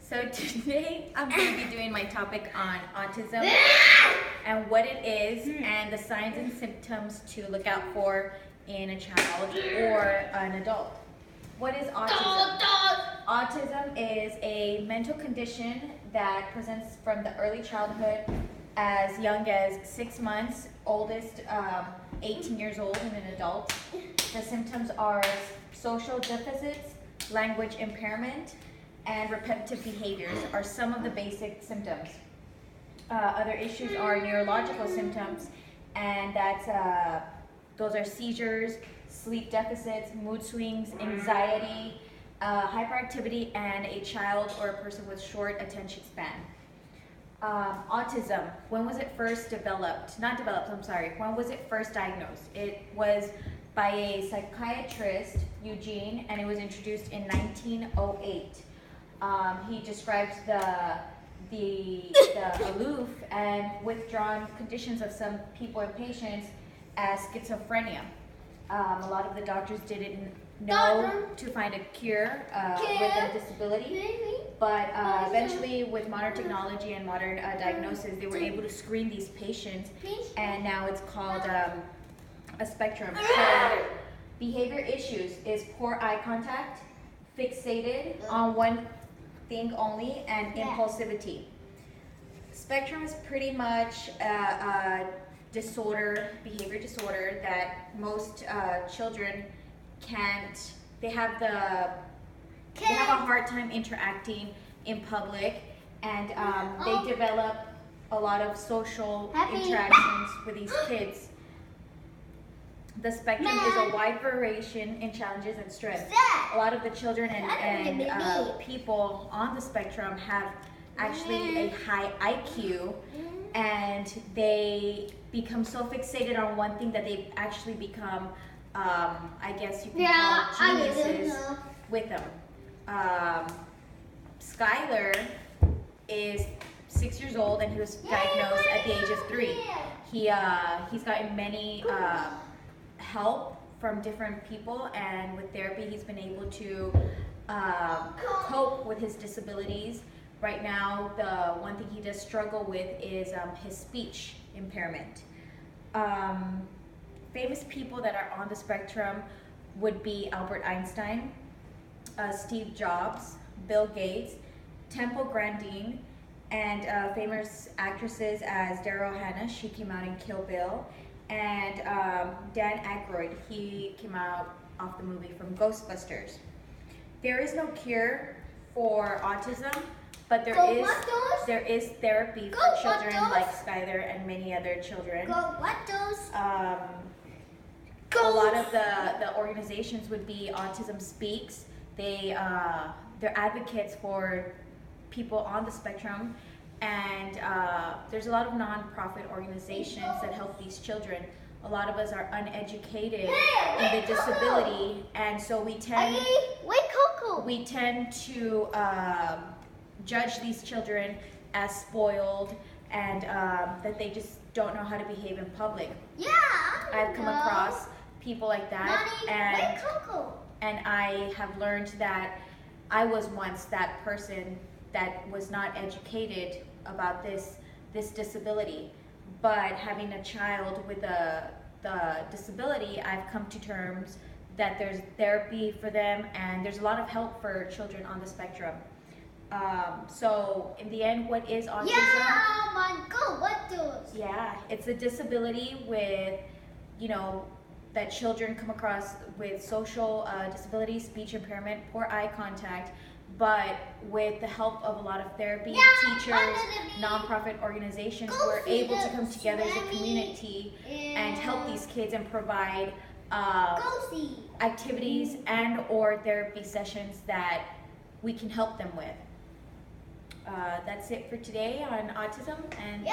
So today I'm going to be doing my topic on autism and what it is and the signs and symptoms to look out for in a child or an adult. What is autism? Autism is a mental condition that presents from the early childhood as young as 6 months, oldest 18 years old in an adult. The symptoms are social deficits, language impairment, and repetitive behaviors are some of the basic symptoms. Other issues are neurological symptoms, and those are seizures, sleep deficits, mood swings, anxiety, hyperactivity, and a child or a person with short attention span. Autism, when was it first developed? Not developed, I'm sorry. When was it first diagnosed? It was by a psychiatrist, Eugene, and it was introduced in 1908. He describes the aloof and withdrawn conditions of some people and patients as schizophrenia. A lot of the doctors didn't know to find a cure with their disability, but eventually with modern technology and modern diagnosis, they were able to screen these patients, and now it's called a spectrum. So behavior issues is poor eye contact, fixated on one thing only, and impulsivity. Spectrum is pretty much a disorder, behavior disorder that most children can't. They have a hard time interacting in public, and they develop a lot of social interactions with these kids. The spectrum is a wide variation in challenges and strengths. A lot of the children and people on the spectrum have actually a high IQ, and they become so fixated on one thing that they actually become, I guess you can call geniuses with them. Skylar is 6 years old, and he was diagnosed at the age of 3. He's gotten many help from different people, and with therapy he's been able to cope with his disabilities. Right now the one thing he does struggle with is his speech impairment. Famous people that are on the spectrum would be Albert Einstein, Steve Jobs, Bill Gates, Temple Grandin, and famous actresses as Daryl Hannah, she came out in Kill Bill, and Dan Aykroyd, he came out off the movie from Ghostbusters. There is no cure for autism, but there is therapy for children like Skylar and many other children. A lot of the organizations would be Autism Speaks. They're advocates for people on the spectrum, and there's a lot of non-profit organizations that help these children. A lot of us are uneducated in the disability, and so we tend to judge these children as spoiled, and that they just don't know how to behave in public. I've come across people like that, and I have learned that I was once that person that was not educated about this disability. But having a child with the disability, I've come to terms that there's therapy for them, and there's a lot of help for children on the spectrum. So in the end, what is autism? It's a disability with, that children come across with social disabilities, speech impairment, poor eye contact, but with the help of a lot of therapy, teachers, non-profit organizations, we're able to come together as a community and help these kids and provide activities and or therapy sessions that we can help them with. That's it for today on autism, and